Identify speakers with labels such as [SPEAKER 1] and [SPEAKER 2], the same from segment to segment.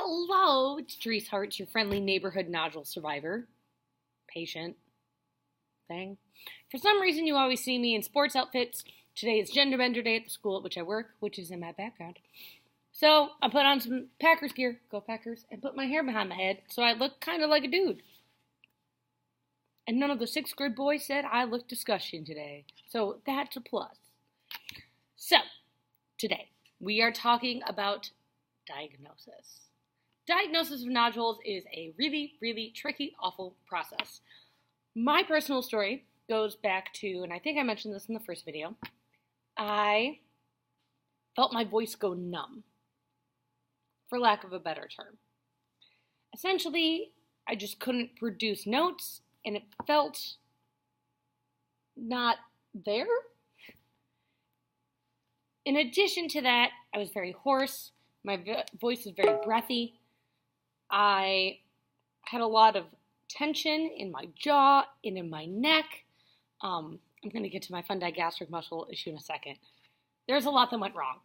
[SPEAKER 1] Hello, it's Therese Hart, your friendly neighborhood nodule survivor. Patient thing. For some reason, you always see me in sports outfits. Today is Gender Bender Day at the school at which I work, which is in my background. So I put on some Packers gear, go Packers, and put my hair behind my head so I look kind of like a dude. And none of the 6th grade boys said I looked disgusting today. So that's a plus. So, today, we are talking about diagnosis. Diagnosis of nodules is a really, really tricky, awful process. My personal story goes back to, and I think I mentioned this in the first video, I felt my voice go numb, for lack of a better term. Essentially, I just couldn't produce notes, and it felt not there. In addition to that, I was very hoarse. My voice was very breathy. I had a lot of tension in my jaw and in my neck. I'm going to get to my fundigastric muscle issue in a second. There's a lot that went wrong.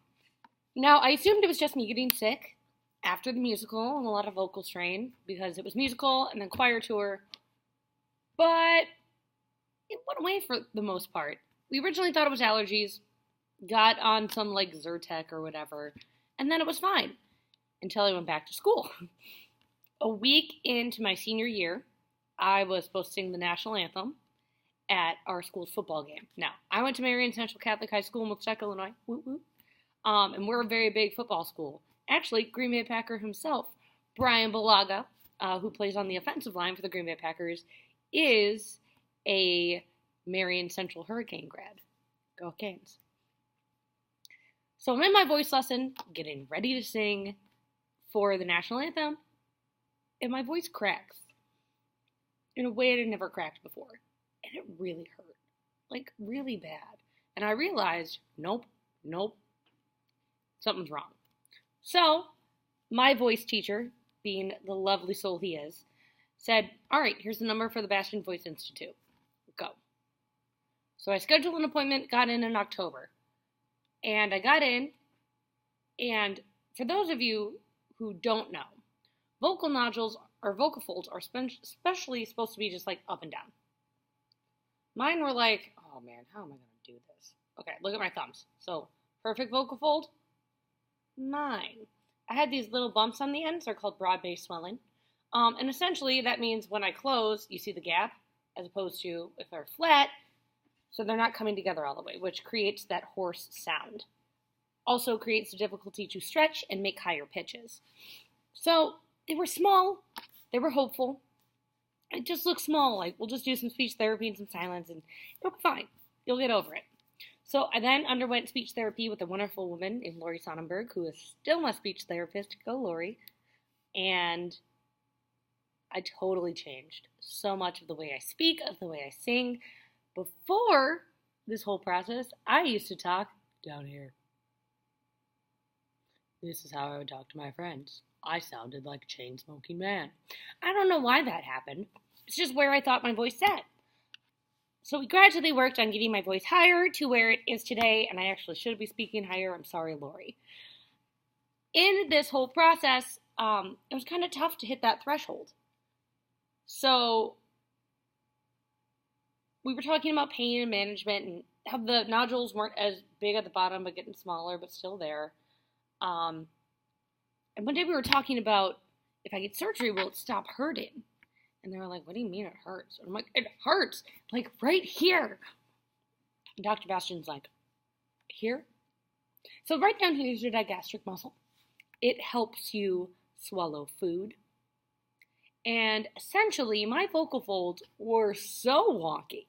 [SPEAKER 1] Now, I assumed it was just me getting sick after the musical and a lot of vocal strain because it was musical and then choir tour. But it went away for the most part. We originally thought it was allergies, got on some like Zyrtec or whatever, and then it was fine until I went back to school. A week into my senior year, I was supposed to sing the national anthem at our school's football game. Now, I went to Marian Central Catholic High School in Woodstock, Illinois, woot woot. And we're a very big football school. Actually, Green Bay Packer himself, Brian Balaga, who plays on the offensive line for the Green Bay Packers, is a Marian Central Hurricane grad. Go Canes. So I'm in my voice lesson, getting ready to sing for the national anthem, and my voice cracks in a way it had never cracked before. And it really hurt, like really bad. And I realized, nope, something's wrong. So my voice teacher, being the lovely soul he is, said, all right, here's the number for the Bastian Voice Institute. Go. So I scheduled an appointment, got in October. And I got in, and for those of you who don't know, vocal nodules or vocal folds are especially supposed to be just like up and down. Mine were like, oh man, how am I going to do this? Okay, look at my thumbs. So, perfect vocal fold, 9. I had these little bumps on the ends. They're called broad-based swelling. And essentially, that means when I close, you see the gap, as opposed to if they're flat, so they're not coming together all the way, which creates that hoarse sound. Also creates the difficulty to stretch and make higher pitches. So they were small, they were hopeful. It just looked small, like we'll just do some speech therapy and some silence and it'll be fine. You'll get over it. So I then underwent speech therapy with a wonderful woman named Lori Sonnenberg, who is still my speech therapist. Go Lori. And I totally changed so much of the way I speak, of the way I sing. Before this whole process, I used to talk down here. This is how I would talk to my friends. I sounded like a chain-smoking man. I don't know why that happened. It's just where I thought my voice sat. So we gradually worked on getting my voice higher to where it is today, and I actually should be speaking higher. I'm sorry, Lori. In this whole process, it was kind of tough to hit that threshold. So we were talking about pain and management and how the nodules weren't as big at the bottom but getting smaller but still there. And one day we were talking about if I get surgery, will it stop hurting? And they were like, what do you mean it hurts? And I'm like, it hurts, like right here. And Dr. Bastian's like, here? So right down here is your digastric muscle. It helps you swallow food. And essentially, my vocal folds were so wonky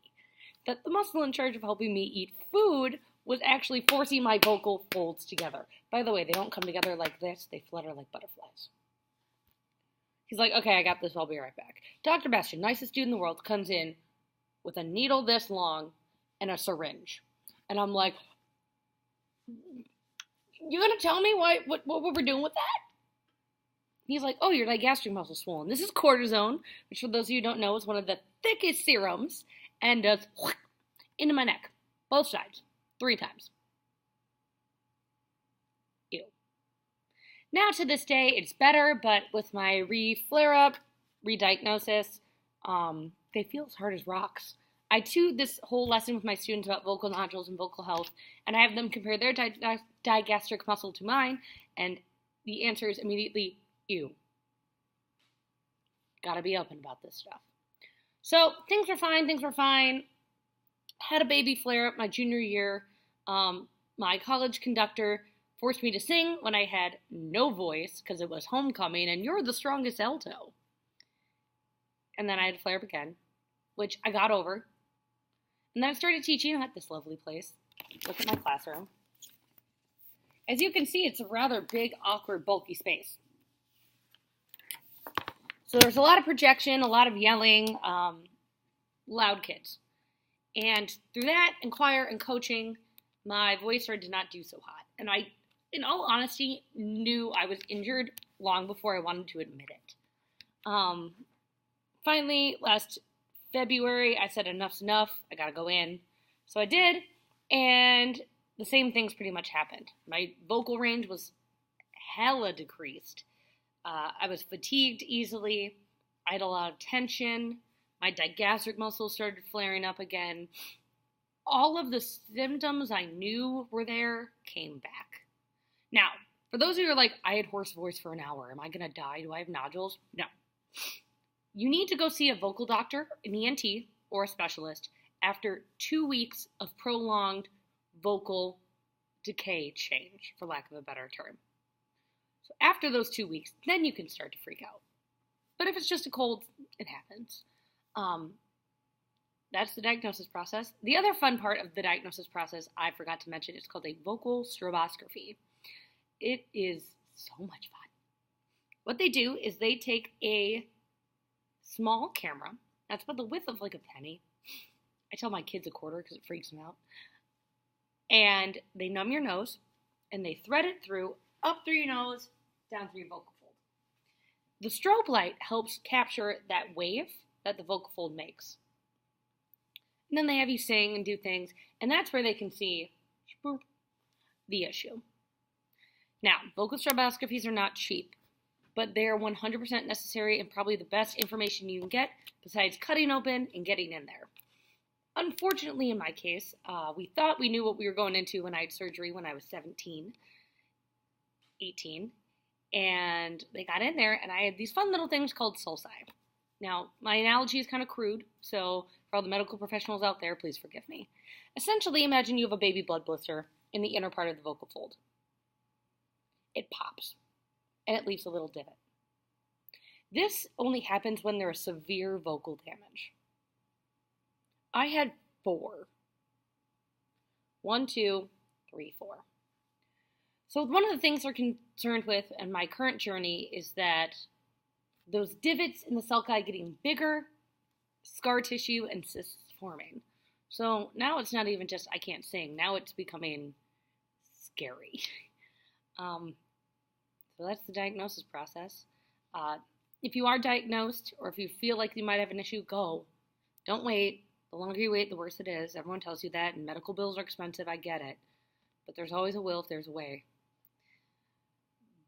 [SPEAKER 1] that the muscle in charge of helping me eat food was actually forcing my vocal folds together. By the way, they don't come together like this. They flutter like butterflies. He's like, okay, I got this. I'll be right back. Dr. Bastian, nicest dude in the world, comes in with a needle this long and a syringe. And I'm like, you going to tell me what we're doing with that? He's like, oh, your digastric muscle's swollen. This is cortisone, which for those of you who don't know is one of the thickest serums, and does into my neck, both sides, 3 times. Ew. Now to this day, it's better, but with my flare-up, re-diagnosis, they feel as hard as rocks. I do this whole lesson with my students about vocal nodules and vocal health, and I have them compare their digastric muscle to mine, and the answer is immediately, ew. Gotta be open about this stuff. So things were fine. Had a baby flare-up my junior year. My college conductor forced me to sing when I had no voice because it was homecoming and you're the strongest alto. And then I had a flare up again, which I got over. And then I started teaching at this lovely place. Look at my classroom. As you can see, it's a rather big, awkward, bulky space. So there's a lot of projection, a lot of yelling, loud kids. And through that and choir and coaching, my voice started to not do so hot. And I, in all honesty, knew I was injured long before I wanted to admit it. Finally, last February, I said enough's enough. I gotta go in. So I did, and the same things pretty much happened. My vocal range was hella decreased. I was fatigued easily. I had a lot of tension. My digastric muscles started flaring up again. All of the symptoms I knew were there came back. Now, for those of you who are like, I had hoarse voice for an hour. Am I going to die? Do I have nodules? No. You need to go see a vocal doctor, an ENT, or a specialist after 2 weeks of prolonged vocal decay change, for lack of a better term. So after those 2 weeks, then you can start to freak out. But if it's just a cold, it happens. That's the diagnosis process. The other fun part of the diagnosis process I forgot to mention is called a vocal stroboscopy. It is so much fun. What they do is they take a small camera, that's about the width of like a penny. I tell my kids a quarter because it freaks them out. And they numb your nose, and they thread it through, up through your nose, down through your vocal fold. The strobe light helps capture that wave that the vocal fold makes. And then they have you sing and do things, and that's where they can see the issue. Now, vocal stroboscopies are not cheap, but they're 100% necessary and probably the best information you can get besides cutting open and getting in there. Unfortunately, in my case, we thought we knew what we were going into when I had surgery when I was 17, 18, and they got in there, and I had these fun little things called sulci. Now, my analogy is kind of crude, so for all the medical professionals out there, please forgive me. Essentially, imagine you have a baby blood blister in the inner part of the vocal fold. It pops, and it leaves a little divot. This only happens when there is severe vocal damage. I had 4. 1, 2, 3, 4. So one of the things we're concerned with in my current journey is that those divots in the sulci getting bigger, scar tissue, and cysts forming. So now it's not even just I can't sing. Now it's becoming scary. So that's the diagnosis process. If you are diagnosed or if you feel like you might have an issue, go. Don't wait. The longer you wait, the worse it is. Everyone tells you that, and medical bills are expensive. I get it. But there's always a will if there's a way.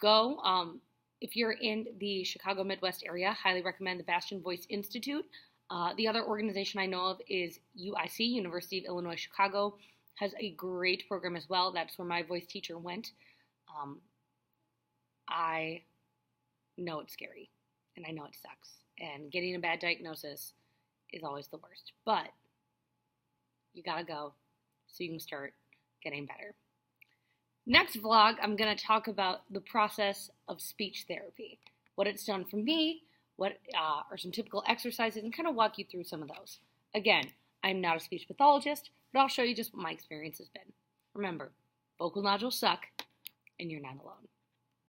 [SPEAKER 1] Go. If you're in the Chicago Midwest area, highly recommend the Bastian Voice Institute. The other organization I know of is UIC, University of Illinois Chicago, has a great program as well. That's where my voice teacher went. I know it's scary, and I know it sucks, and getting a bad diagnosis is always the worst, but you gotta go so you can start getting better. Next vlog, I'm going to talk about the process of speech therapy, what it's done for me, what are some typical exercises, and kind of walk you through some of those. Again, I'm not a speech pathologist, but I'll show you just what my experience has been. Remember, vocal nodules suck, and you're not alone.